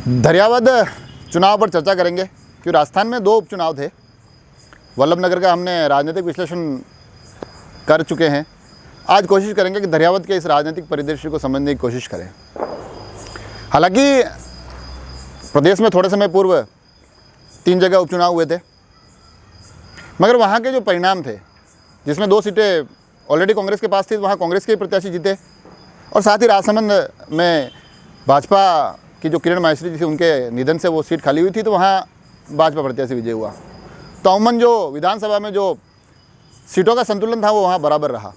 दरियावद चुनाव पर चर्चा करेंगे क्योंकि राजस्थान में 2 उपचुनाव थे। वल्लभनगर का हमने राजनीतिक विश्लेषण कर चुके हैं। आज कोशिश करेंगे कि दरियावद के इस राजनीतिक परिदृश्य को समझने की कोशिश करें। हालांकि प्रदेश में थोड़े समय पूर्व 3 जगह उपचुनाव हुए थे, मगर वहाँ के जो परिणाम थे, जिसमें 2 सीटें ऑलरेडी कांग्रेस के पास थी, वहाँ कांग्रेस के प्रत्याशी जीते और साथ ही राजसमंद में भाजपा कि जो किरण माहेश्वरी जी थी, उनके निधन से वो सीट खाली हुई थी, तो वहाँ भाजपा प्रत्याशी विजय हुआ। तो अमूमन जो विधानसभा में जो सीटों का संतुलन था वो वहाँ बराबर रहा।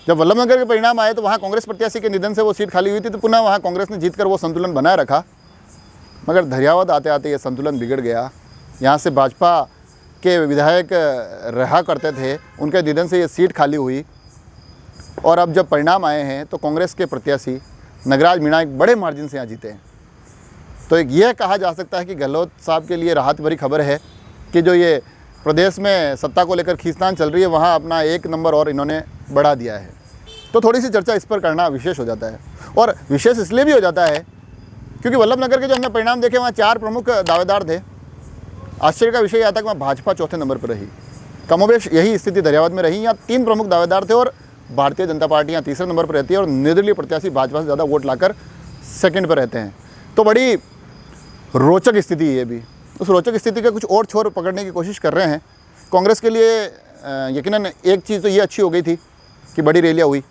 जब वल्लभनगर के परिणाम आए तो वहाँ कांग्रेस प्रत्याशी के निधन से वो सीट खाली हुई थी, तो पुनः वहाँ कांग्रेस ने जीतकर वो संतुलन बनाए रखा। मगर दरियावद आते आते ये संतुलन बिगड़ गया। यहाँ से भाजपा के विधायक रहा करते थे, उनके निधन से ये सीट खाली हुई और अब जब परिणाम आए हैं तो कांग्रेस के प्रत्याशी नगराज मीणा एक बड़े मार्जिन से यहाँ जीते हैं। तो एक यह कहा जा सकता है कि गहलोत साहब के लिए राहत भरी खबर है कि जो ये प्रदेश में सत्ता को लेकर खींचतान चल रही है, वहाँ अपना 1 नंबर और इन्होंने बढ़ा दिया है। तो थोड़ी सी चर्चा इस पर करना विशेष हो जाता है, और विशेष इसलिए भी हो जाता है क्योंकि वल्लभनगर के जो हमने परिणाम देखे, वहाँ 4 प्रमुख दावेदार थे। आश्चर्य का विषय यह था कि वहाँ भाजपा चौथे नंबर पर रही। कमोबेश यही स्थिति दरियावद में रही। यहाँ 3 प्रमुख दावेदार थे और भारतीय जनता पार्टी यहाँ तीसरे नंबर पर रहती है और निर्दलीय प्रत्याशी भाजपा से ज़्यादा वोट लाकर सेकंड पर रहते हैं। तो बड़ी रोचक स्थिति ये भी। उस रोचक स्थिति का कुछ और छोर पकड़ने की कोशिश कर रहे हैं। कांग्रेस के लिए यकीनन एक चीज़ तो ये अच्छी हो गई थी कि बड़ी रैलियाँ हुई,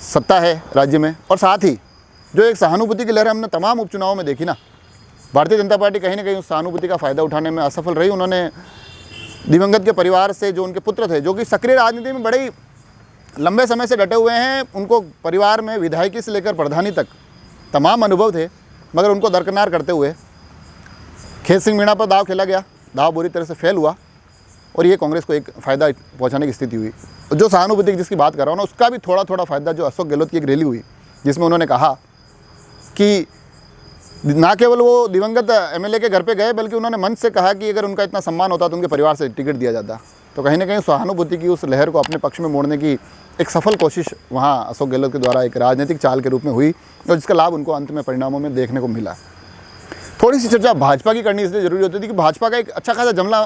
सत्ता है राज्य में, और साथ ही जो एक सहानुभूति की लहर हमने तमाम उपचुनावों में देखी ना, भारतीय जनता पार्टी कहीं ना कहीं उस सहानुभूति का फ़ायदा उठाने में असफल रही। उन्होंने दिवंगत के परिवार से जो उनके पुत्र थे, जो कि सक्रिय राजनीति में बड़े ही लंबे समय से डटे हुए हैं, उनको परिवार में विधायकी से लेकर प्रधानी तक तमाम अनुभव थे, मगर उनको दरकिनार करते हुए खेत सिंह मीणा पर दाव खेला गया। दाव बुरी तरह से फेल हुआ और ये कांग्रेस को एक फ़ायदा पहुंचाने की स्थिति हुई। जो सहानुभूति जिसकी बात कर रहा हूँ ना, उसका भी थोड़ा थोड़ा फ़ायदा जो अशोक गहलोत की एक रैली हुई, जिसमें उन्होंने कहा कि ना केवल वो दिवंगत एमएलए के घर पे गए, बल्कि उन्होंने मंच से कहा कि अगर उनका इतना सम्मान होता तो उनके परिवार से टिकट दिया जाता। तो कहीं ना कहीं सहानुभूति की उस लहर को अपने पक्ष में मोड़ने की एक सफल कोशिश वहाँ अशोक गहलोत के द्वारा एक राजनीतिक चाल के रूप में हुई और जिसका लाभ उनको अंत में परिणामों में देखने को मिला। थोड़ी सी चर्चा भाजपा की करनी इसलिए ज़रूरी होती थी कि भाजपा का एक अच्छा खासा जमला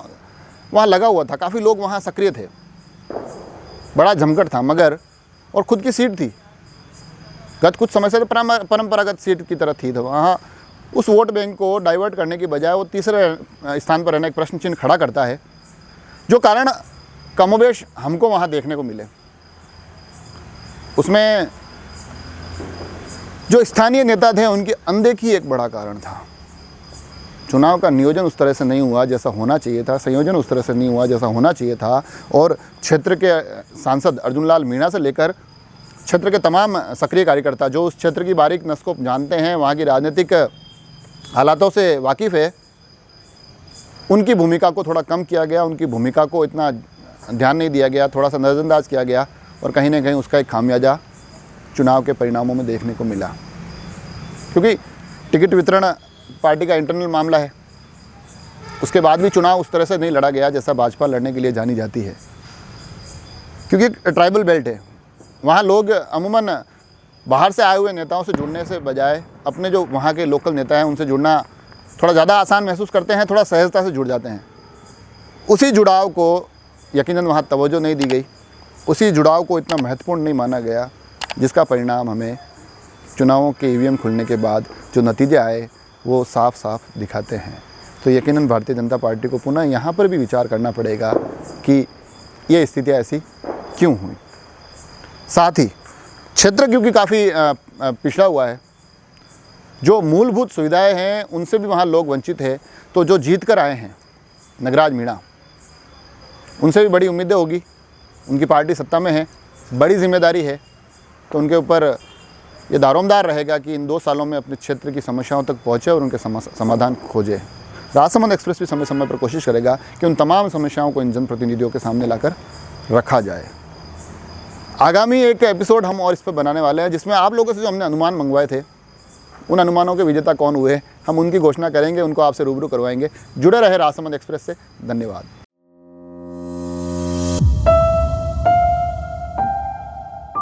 वहाँ लगा हुआ था, काफ़ी लोग वहाँ सक्रिय थे, बड़ा जमघट था, मगर और खुद की सीट थी, गत कुछ समय से तो परंपरागत सीट की तरह थी। तो वहाँ उस वोट बैंक को डाइवर्ट करने की बजाय वो तीसरे स्थान पर रहना एक प्रश्न चिन्ह खड़ा करता है, जो कारण कमोबेश हमको वहाँ देखने को मिले। उसमें जो स्थानीय नेता थे उनकी अनदेखी एक बड़ा कारण था। चुनाव का नियोजन उस तरह से नहीं हुआ जैसा होना चाहिए था, संयोजन उस तरह से नहीं हुआ जैसा होना चाहिए था, और क्षेत्र के सांसद अर्जुन लाल मीणा से लेकर क्षेत्र के तमाम सक्रिय कार्यकर्ता जो उस क्षेत्र की बारीक नस को जानते हैं, वहाँ की राजनीतिक हालातों से वाकिफ़ है, उनकी भूमिका को थोड़ा कम किया गया, उनकी भूमिका को इतना ध्यान नहीं दिया गया, थोड़ा सा नज़रअंदाज किया गया, और कहीं ना कहीं उसका एक खामियाजा चुनाव के परिणामों में देखने को मिला। क्योंकि टिकट वितरण पार्टी का इंटरनल मामला है, उसके बाद भी चुनाव उस तरह से नहीं लड़ा गया जैसा भाजपा लड़ने के लिए जानी जाती है। क्योंकि ट्राइबल बेल्ट है, वहाँ लोग अमूमन बाहर से आए हुए नेताओं से जुड़ने से बजाय अपने जो वहाँ के लोकल नेता हैं उनसे जुड़ना थोड़ा ज़्यादा आसान महसूस करते हैं, थोड़ा सहजता से जुड़ जाते हैं। उसी जुड़ाव को यकीनन वहाँ तवज्जो नहीं दी गई, उसी जुड़ाव को इतना महत्वपूर्ण नहीं माना गया, जिसका परिणाम हमें चुनावों के ईवीएम खुलने के बाद जो नतीजे आए वो साफ साफ दिखाते हैं। तो यकीनन भारतीय जनता पार्टी को पुनः यहाँ पर भी विचार करना पड़ेगा कि ये स्थितियाँ ऐसी क्यों हुई। साथ ही क्षेत्र क्योंकि काफ़ी पिछड़ा हुआ है, जो मूलभूत सुविधाएं हैं उनसे भी वहाँ लोग वंचित हैं। तो जो जीत कर आए हैं नगराज मीणा, उनसे भी बड़ी उम्मीदें होगी, उनकी पार्टी सत्ता में है, बड़ी जिम्मेदारी है, तो उनके ऊपर ये दारोमदार रहेगा कि इन 2 सालों में अपने क्षेत्र की समस्याओं तक पहुँचे और उनके समाधान खोजे। राजसमंद एक्सप्रेस भी समय समय पर कोशिश करेगा कि उन तमाम समस्याओं को इन जनप्रतिनिधियों के सामने लाकर रखा जाए। आगामी एक एपिसोड हम और इस पर बनाने वाले हैं, जिसमें आप लोगों से जो हमने अनुमान मंगवाए थे, उन अनुमानों के विजेता कौन हुए, हम उनकी घोषणा करेंगे, उनको आपसे रूबरू करवाएंगे। जुड़े रहे राजसमंद एक्सप्रेस से। धन्यवाद।